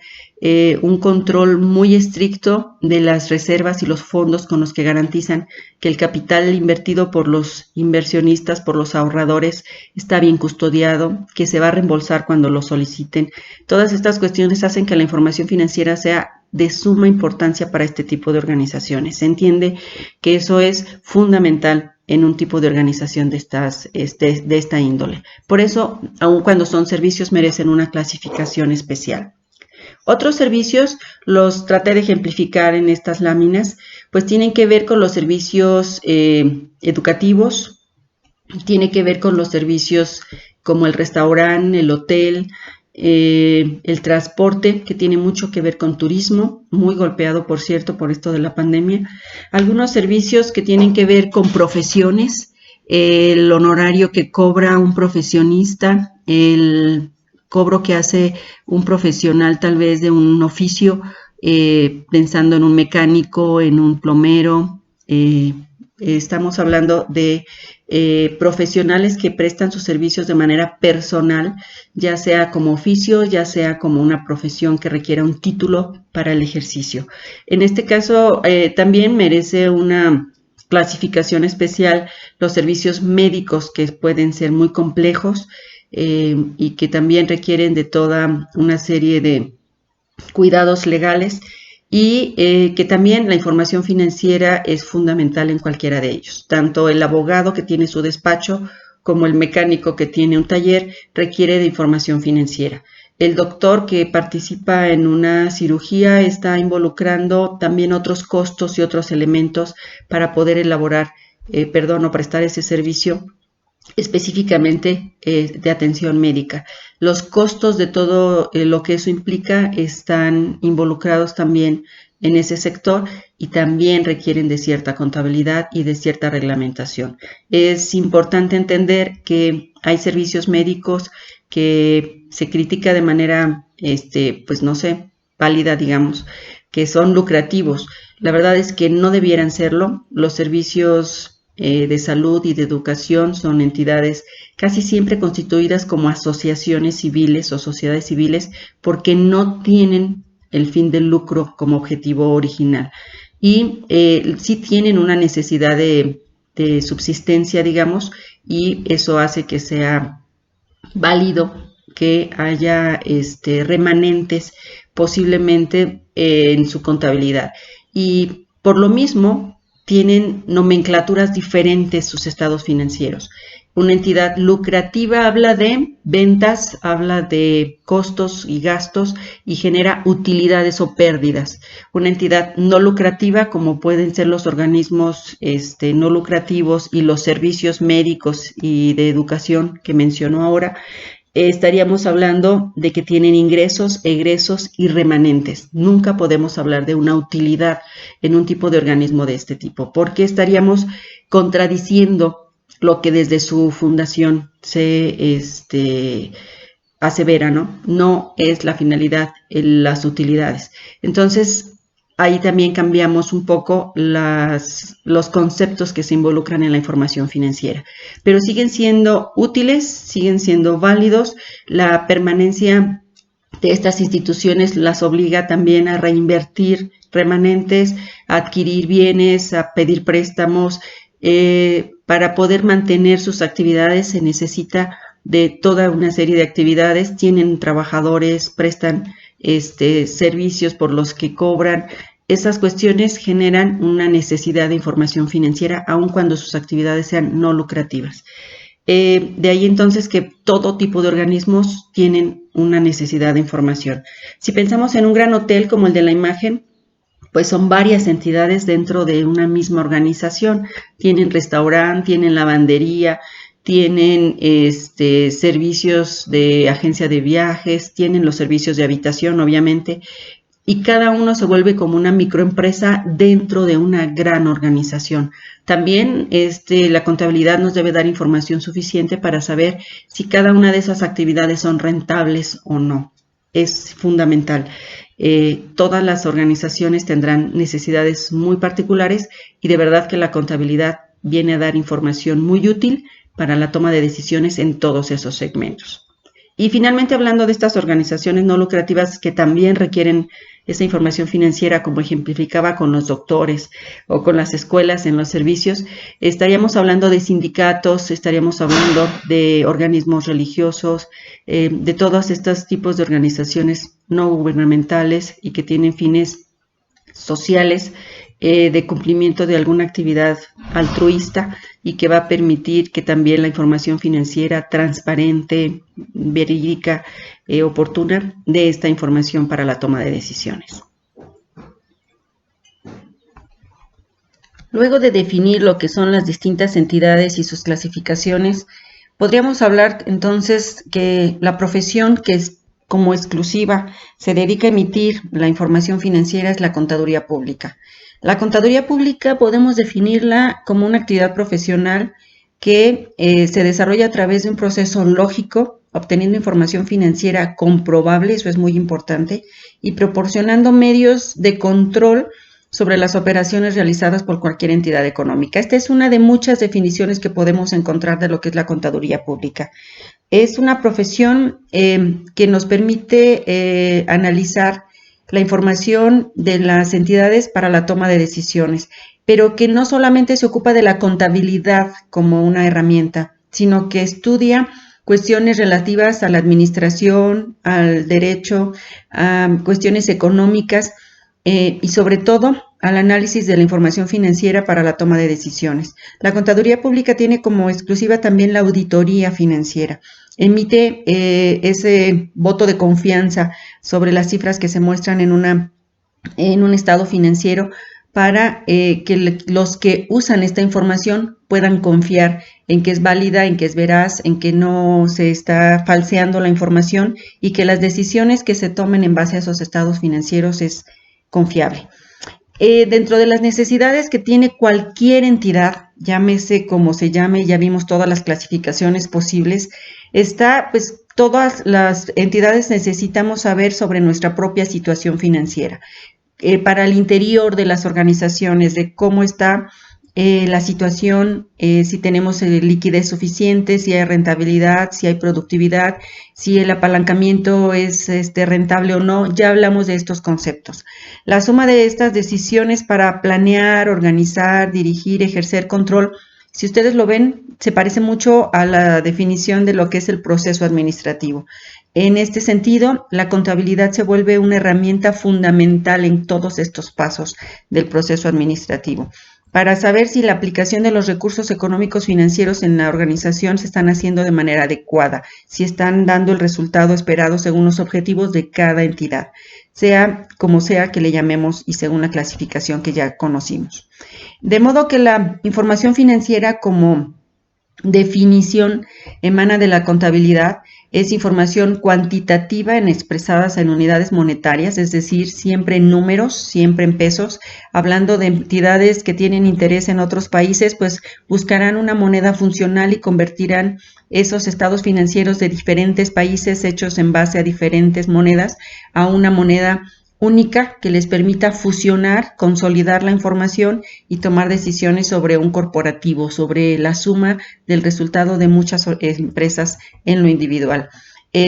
un control muy estricto de las reservas y los fondos con los que garantizan que el capital invertido por los inversionistas, por los ahorradores, está bien custodiado, que se va a reembolsar cuando lo soliciten. Todas estas cuestiones hacen que la información financiera sea de suma importancia para este tipo de organizaciones. Se entiende que eso es fundamental en un tipo de organización de esta índole. Por eso, aun cuando son servicios, merecen una clasificación especial. Otros servicios, los traté de ejemplificar en estas láminas, pues tienen que ver con los servicios educativos, tiene que ver con los servicios como el restaurante, el hotel, el transporte, que tiene mucho que ver con turismo, muy golpeado, por cierto, por esto de la pandemia. Algunos servicios que tienen que ver con profesiones, el honorario que cobra un profesionista, el cobro que hace un profesional tal vez de un oficio, pensando en un mecánico, en un plomero. Estamos hablando de profesionales que prestan sus servicios de manera personal, ya sea como oficio, ya sea como una profesión que requiera un título para el ejercicio. En este caso también merece una clasificación especial los servicios médicos, que pueden ser muy complejos y que también requieren de toda una serie de cuidados legales, y que también la información financiera es fundamental en cualquiera de ellos. Tanto el abogado que tiene su despacho como el mecánico que tiene un taller requiere de información financiera. El doctor que participa en una cirugía está involucrando también otros costos y otros elementos para poder elaborar, o prestar ese servicio específicamente de atención médica. Los costos de todo lo que eso implica están involucrados también en ese sector y también requieren de cierta contabilidad y de cierta reglamentación. Es importante entender que hay servicios médicos que se critica de manera, pues no sé, pálida, digamos, que son lucrativos. La verdad es que no debieran serlo. Los servicios de salud y de educación son entidades casi siempre constituidas como asociaciones civiles o sociedades civiles, porque no tienen el fin del lucro como objetivo original, y sí tienen una necesidad de subsistencia, digamos, y eso hace que sea válido que haya remanentes posiblemente en su contabilidad, y por lo mismo tienen nomenclaturas diferentes sus estados financieros. Una entidad lucrativa habla de ventas, habla de costos y gastos y genera utilidades o pérdidas. Una entidad no lucrativa, como pueden ser los organismos no lucrativos y los servicios médicos y de educación que menciono ahora, estaríamos hablando de que tienen ingresos, egresos y remanentes. Nunca podemos hablar de una utilidad en un tipo de organismo de este tipo, porque estaríamos contradiciendo lo que desde su fundación se asevera, ¿no? No es la finalidad, las utilidades. Entonces, ahí también cambiamos un poco los conceptos que se involucran en la información financiera, pero siguen siendo útiles, siguen siendo válidos. La permanencia de estas instituciones las obliga también a reinvertir remanentes, a adquirir bienes, a pedir préstamos. Para poder mantener sus actividades se necesita de toda una serie de actividades. Tienen trabajadores, prestan servicios por los que cobran. Esas cuestiones generan una necesidad de información financiera, aun cuando sus actividades sean no lucrativas. De ahí entonces que todo tipo de organismos tienen una necesidad de información. Si pensamos en un gran hotel como el de la imagen, pues son varias entidades dentro de una misma organización. Tienen restaurante, tienen lavandería, tienen servicios de agencia de viajes, tienen los servicios de habitación, obviamente, y cada uno se vuelve como una microempresa dentro de una gran organización. También la contabilidad nos debe dar información suficiente para saber si cada una de esas actividades son rentables o no. Es fundamental. Todas las organizaciones tendrán necesidades muy particulares y de verdad que la contabilidad viene a dar información muy útil para la toma de decisiones en todos esos segmentos. Y finalmente, hablando de estas organizaciones no lucrativas que también requieren esa información financiera, como ejemplificaba con los doctores o con las escuelas en los servicios, estaríamos hablando de sindicatos, estaríamos hablando de organismos religiosos, de todos estos tipos de organizaciones no gubernamentales y que tienen fines sociales de cumplimiento de alguna actividad altruista y que va a permitir que también la información financiera transparente, verídica, oportuna, dé esta información para la toma de decisiones. Luego de definir lo que son las distintas entidades y sus clasificaciones, podríamos hablar entonces que la profesión que es como exclusiva se dedica a emitir la información financiera es la contaduría pública. La contaduría pública podemos definirla como una actividad profesional que se desarrolla a través de un proceso lógico, obteniendo información financiera comprobable, eso es muy importante, y proporcionando medios de control sobre las operaciones realizadas por cualquier entidad económica. Esta es una de muchas definiciones que podemos encontrar de lo que es la contaduría pública. Es una profesión que nos permite analizar la información de las entidades para la toma de decisiones, pero que no solamente se ocupa de la contabilidad como una herramienta, sino que estudia cuestiones relativas a la administración, al derecho, a cuestiones económicas y sobre todo al análisis de la información financiera para la toma de decisiones. La contaduría pública tiene como exclusiva también la auditoría financiera. Emite ese voto de confianza sobre las cifras que se muestran en un estado financiero para que los que usan esta información puedan confiar en que es válida, en que es veraz, en que no se está falseando la información y que las decisiones que se tomen en base a esos estados financieros es confiable. Dentro de las necesidades que tiene cualquier entidad, llámese como se llame, ya vimos todas las clasificaciones posibles, está pues todas las entidades necesitamos saber sobre nuestra propia situación financiera. Para el interior de las organizaciones, de cómo está la situación, si tenemos liquidez suficiente, si hay rentabilidad, si hay productividad, si el apalancamiento es rentable o no. Ya hablamos de estos conceptos. La suma de estas decisiones para planear, organizar, dirigir, ejercer control, si ustedes lo ven, se parece mucho a la definición de lo que es el proceso administrativo. En este sentido, la contabilidad se vuelve una herramienta fundamental en todos estos pasos del proceso administrativo, para saber si la aplicación de los recursos económicos financieros en la organización se están haciendo de manera adecuada, si están dando el resultado esperado según los objetivos de cada entidad, sea como sea que le llamemos y según la clasificación que ya conocimos. De modo que la información financiera como definición emana de la contabilidad, Es información cuantitativa expresadas en unidades monetarias, es decir, siempre en números, siempre en pesos. Hablando de entidades que tienen interés en otros países, pues buscarán una moneda funcional y convertirán esos estados financieros de diferentes países hechos en base a diferentes monedas a una moneda única que les permita fusionar, consolidar la información y tomar decisiones sobre un corporativo, sobre la suma del resultado de muchas empresas en lo individual.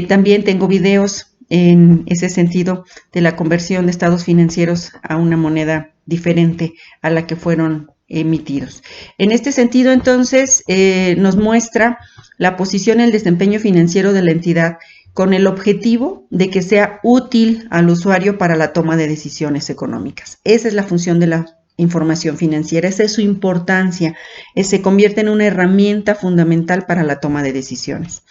También tengo videos en ese sentido de la conversión de estados financieros a una moneda diferente a la que fueron emitidos. En este sentido, entonces, nos muestra la posición y el desempeño financiero de la entidad con el objetivo de que sea útil al usuario para la toma de decisiones económicas. Esa es la función de la información financiera, esa es su importancia, se convierte en una herramienta fundamental para la toma de decisiones.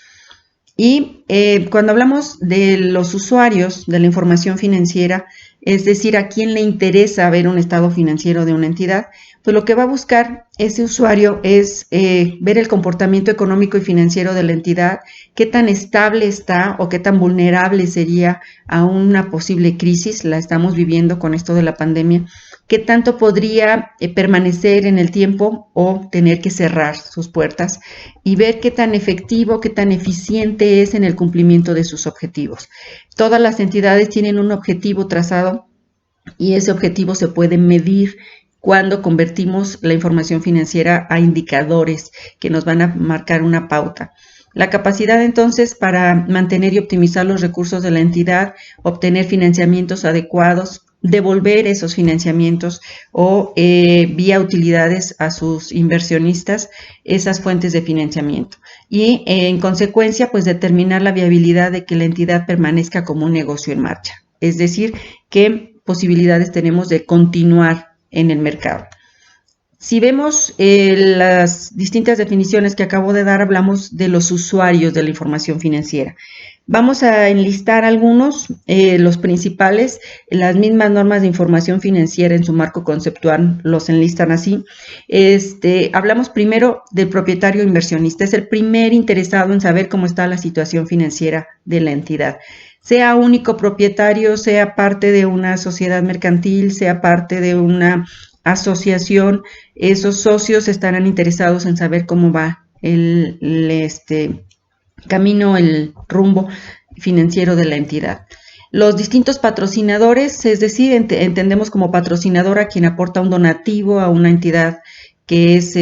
Y cuando hablamos de los usuarios de la información financiera, es decir, a quién le interesa ver un estado financiero de una entidad, pues lo que va a buscar ese usuario es ver el comportamiento económico y financiero de la entidad, qué tan estable está o qué tan vulnerable sería a una posible crisis, la estamos viviendo con esto de la pandemia, qué tanto podría permanecer en el tiempo o tener que cerrar sus puertas y ver qué tan efectivo, qué tan eficiente es en el cumplimiento de sus objetivos. Todas las entidades tienen un objetivo trazado y ese objetivo se puede medir cuando convertimos la información financiera a indicadores que nos van a marcar una pauta. La capacidad entonces para mantener y optimizar los recursos de la entidad, obtener financiamientos adecuados, devolver esos financiamientos o vía utilidades a sus inversionistas, esas fuentes de financiamiento. Y en consecuencia, pues determinar la viabilidad de que la entidad permanezca como un negocio en marcha. Es decir, qué posibilidades tenemos de continuar en el mercado. Si vemos las distintas definiciones que acabo de dar, hablamos de los usuarios de la información financiera. Vamos a enlistar algunos, los principales, las mismas normas de información financiera en su marco conceptual los enlistan así. Hablamos primero del propietario inversionista, es el primer interesado en saber cómo está la situación financiera de la entidad. Sea único propietario, sea parte de una sociedad mercantil, sea parte de una asociación, esos socios estarán interesados en saber cómo va el camino, el rumbo financiero de la entidad. Los distintos patrocinadores, es decir, entendemos como patrocinador a quien aporta un donativo a una entidad que es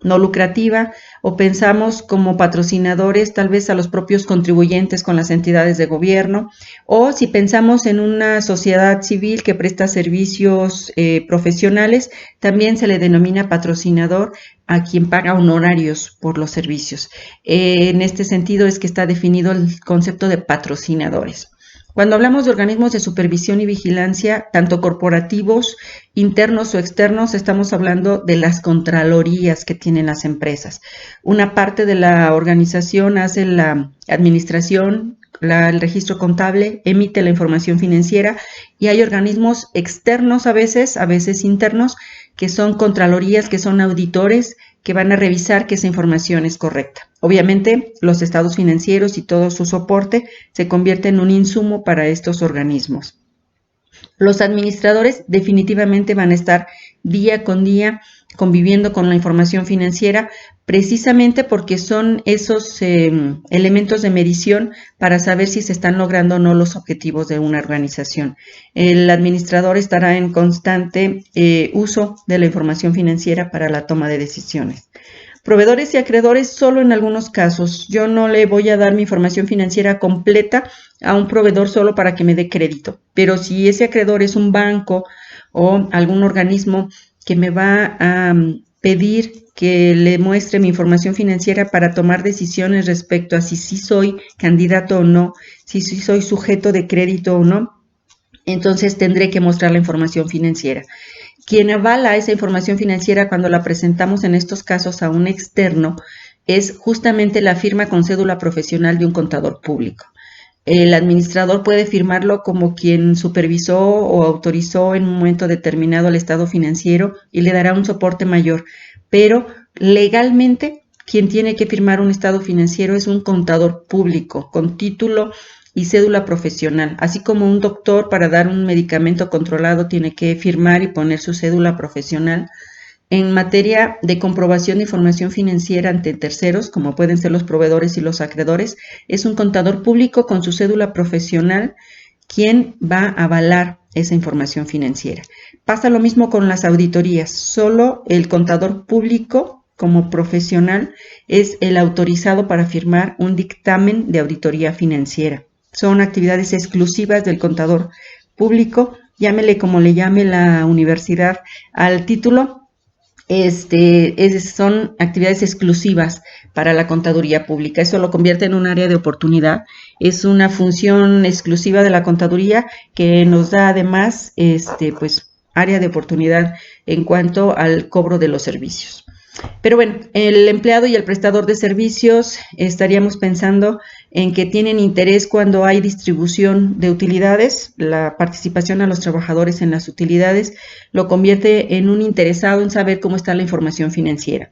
no lucrativa, o pensamos como patrocinadores tal vez a los propios contribuyentes con las entidades de gobierno, o si pensamos en una sociedad civil que presta servicios profesionales, también se le denomina patrocinador a quien paga honorarios por los servicios. En este sentido es que está definido el concepto de patrocinadores. Cuando hablamos de organismos de supervisión y vigilancia, tanto corporativos, internos o externos, estamos hablando de las contralorías que tienen las empresas. Una parte de la organización hace la administración, el registro contable, emite la información financiera y hay organismos externos a veces internos, que son contralorías, que son auditores, que van a revisar que esa información es correcta. Obviamente, los estados financieros y todo su soporte se convierte en un insumo para estos organismos. Los administradores definitivamente van a estar día con día conviviendo con la información financiera, precisamente porque son esos elementos de medición para saber si se están logrando o no los objetivos de una organización. El administrador estará en constante uso de la información financiera para la toma de decisiones. Proveedores y acreedores solo en algunos casos. Yo no le voy a dar mi información financiera completa a un proveedor solo para que me dé crédito, pero si ese acreedor es un banco o algún organismo que me va a pedir que le muestre mi información financiera para tomar decisiones respecto a si sí soy candidato o no, si sí soy sujeto de crédito o no, entonces tendré que mostrar la información financiera. Quien avala esa información financiera cuando la presentamos en estos casos a un externo es justamente la firma con cédula profesional de un contador público. El administrador puede firmarlo como quien supervisó o autorizó en un momento determinado el estado financiero y le dará un soporte mayor, pero legalmente quien tiene que firmar un estado financiero es un contador público con título y cédula profesional, así como un doctor para dar un medicamento controlado tiene que firmar y poner su cédula profesional. En materia de comprobación de información financiera ante terceros, como pueden ser los proveedores y los acreedores, es un contador público con su cédula profesional quien va a avalar esa información financiera. Pasa lo mismo con las auditorías. Solo el contador público como profesional es el autorizado para firmar un dictamen de auditoría financiera. Son actividades exclusivas del contador público, llámele como le llame la universidad al título. Son actividades exclusivas para la contaduría pública. Eso lo convierte en un área de oportunidad. Es una función exclusiva de la contaduría que nos da además pues, área de oportunidad en cuanto al cobro de los servicios. Pero bueno, el empleado y el prestador de servicios estaríamos pensando en que tienen interés cuando hay distribución de utilidades. La participación a los trabajadores en las utilidades lo convierte en un interesado en saber cómo está la información financiera.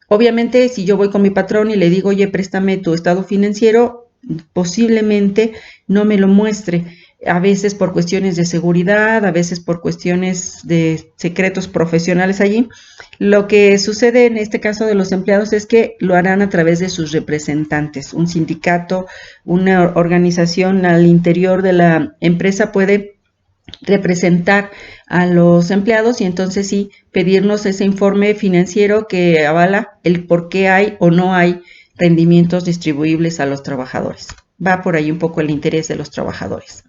Obviamente, si yo voy con mi patrón y le digo, oye, préstame tu estado financiero, posiblemente no me lo muestre. A veces por cuestiones de seguridad, a veces por cuestiones de secretos profesionales allí. Lo que sucede en este caso de los empleados es que lo harán a través de sus representantes. Un sindicato, una organización al interior de la empresa puede representar a los empleados y entonces sí pedirnos ese informe financiero que avala el por qué hay o no hay rendimientos distribuibles a los trabajadores. Va por ahí un poco el interés de los trabajadores.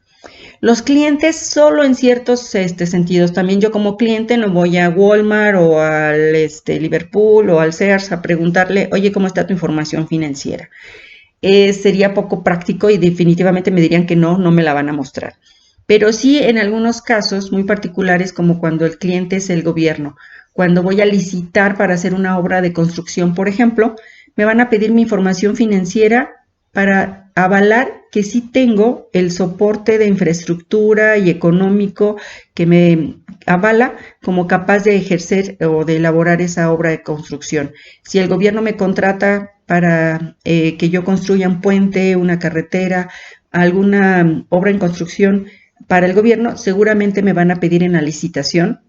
Los clientes solo en ciertos sentidos. También yo como cliente no voy a Walmart o al Liverpool o al Sears a preguntarle, oye, ¿cómo está tu información financiera? Sería poco práctico y definitivamente me dirían que no me la van a mostrar. Pero sí en algunos casos muy particulares, como cuando el cliente es el gobierno. Cuando voy a licitar para hacer una obra de construcción, por ejemplo, me van a pedir mi información financiera para avalar que sí tengo el soporte de infraestructura y económico que me avala como capaz de ejercer o de elaborar esa obra de construcción. Si el gobierno me contrata para que yo construya un puente, una carretera, alguna obra en construcción para el gobierno, seguramente me van a pedir en la licitación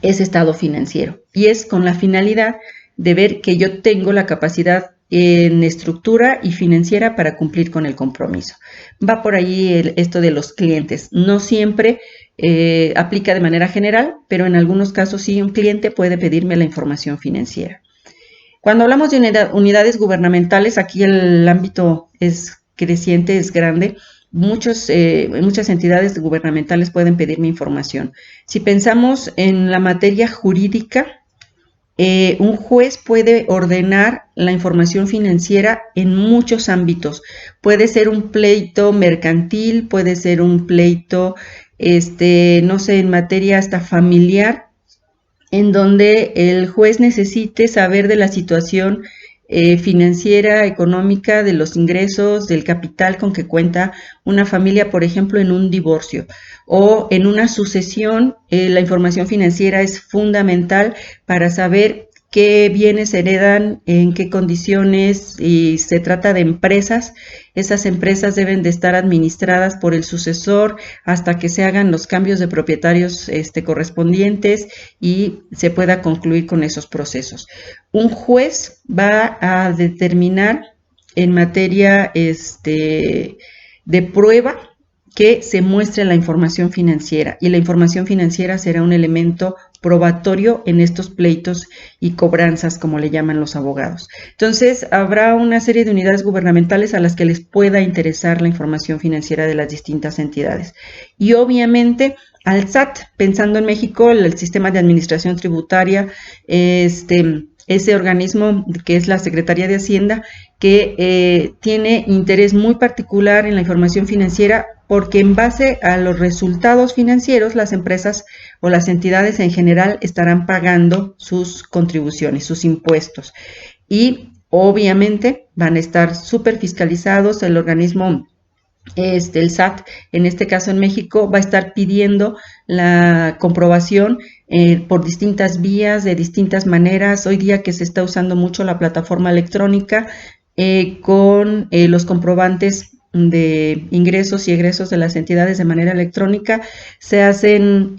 ese estado financiero. Y es con la finalidad de ver que yo tengo la capacidad en estructura y financiera para cumplir con el compromiso. Va por ahí esto de los clientes. No siempre aplica de manera general, pero en algunos casos sí un cliente puede pedirme la información financiera. Cuando hablamos de unidades gubernamentales, aquí el ámbito es creciente, es grande. Muchas entidades gubernamentales pueden pedirme información. Si pensamos en la materia jurídica, un juez puede ordenar la información financiera en muchos ámbitos. Puede ser un pleito mercantil, puede ser un pleito, no sé, en materia hasta familiar, en donde el juez necesite saber de la situación financiera, económica, de los ingresos, del capital con que cuenta una familia, por ejemplo, en un divorcio o en una sucesión. La información financiera es fundamental para saber qué bienes heredan, en qué condiciones, y se trata de empresas. Esas empresas deben de estar administradas por el sucesor hasta que se hagan los cambios de propietarios correspondientes y se pueda concluir con esos procesos. Un juez va a determinar en materia de prueba que se muestre la información financiera, y la información financiera será un elemento probatorio en estos pleitos y cobranzas, como le llaman los abogados. Entonces, habrá una serie de unidades gubernamentales a las que les pueda interesar la información financiera de las distintas entidades. Y obviamente al SAT, pensando en México, el sistema de administración tributaria, ese organismo que es la Secretaría de Hacienda, que tiene interés muy particular en la información financiera, porque en base a los resultados financieros, las empresas o las entidades en general estarán pagando sus contribuciones, sus impuestos. Y obviamente van a estar súper fiscalizados. El organismo el SAT, en este caso en México, va a estar pidiendo la comprobación por distintas vías, de distintas maneras. Hoy día que se está usando mucho la plataforma electrónica con los comprobantes de ingresos y egresos de las entidades de manera electrónica, se hacen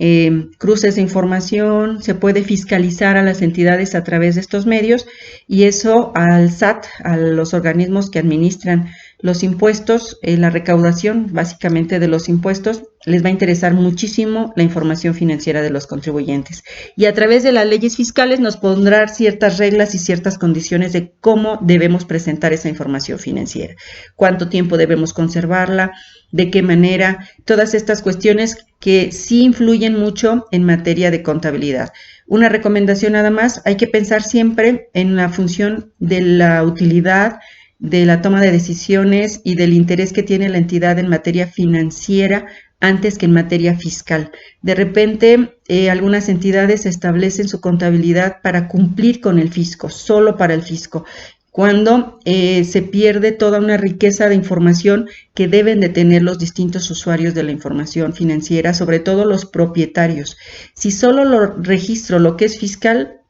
cruces de información, se puede fiscalizar a las entidades a través de estos medios, y eso al SAT, a los organismos que administran los impuestos, la recaudación básicamente de los impuestos, les va a interesar muchísimo la información financiera de los contribuyentes. Y a través de las leyes fiscales nos pondrán ciertas reglas y ciertas condiciones de cómo debemos presentar esa información financiera, cuánto tiempo debemos conservarla, de qué manera, todas estas cuestiones que sí influyen mucho en materia de contabilidad. Una recomendación nada más, hay que pensar siempre en la función de la utilidad, de la toma de decisiones y del interés que tiene la entidad en materia financiera antes que en materia fiscal. De repente, algunas entidades establecen su contabilidad para cumplir con el fisco, solo para el fisco, cuando se pierde toda una riqueza de información que deben de tener los distintos usuarios de la información financiera, sobre todo los propietarios. Si solo lo registro lo que es fiscal,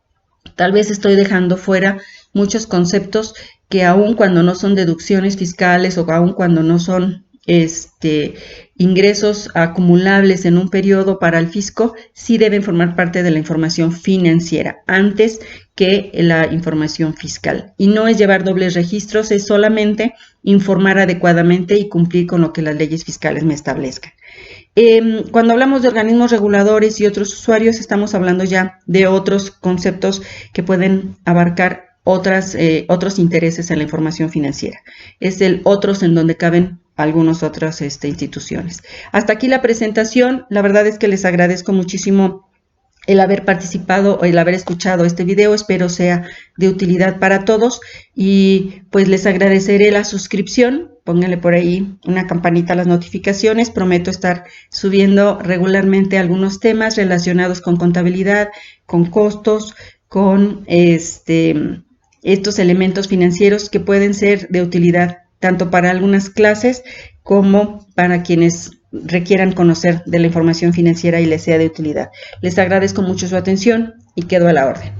tal vez estoy dejando fuera muchos conceptos que aun cuando no son deducciones fiscales o aun cuando no son ingresos acumulables en un periodo para el fisco, sí deben formar parte de la información financiera antes que la información fiscal. Y no es llevar dobles registros, es solamente informar adecuadamente y cumplir con lo que las leyes fiscales me establezcan. Cuando hablamos de organismos reguladores y otros usuarios, estamos hablando ya de otros conceptos que pueden abarcar otros intereses en la información financiera. Es el otros en donde caben algunas otras instituciones. Hasta aquí la presentación. La verdad es que les agradezco muchísimo el haber participado o el haber escuchado este video. Espero sea de utilidad para todos y pues les agradeceré la suscripción. Pónganle por ahí una campanita a las notificaciones. Prometo estar subiendo regularmente algunos temas relacionados con contabilidad, con costos, con estos elementos financieros que pueden ser de utilidad tanto para algunas clases como para quienes requieran conocer de la información financiera y les sea de utilidad. Les agradezco mucho su atención y quedo a la orden.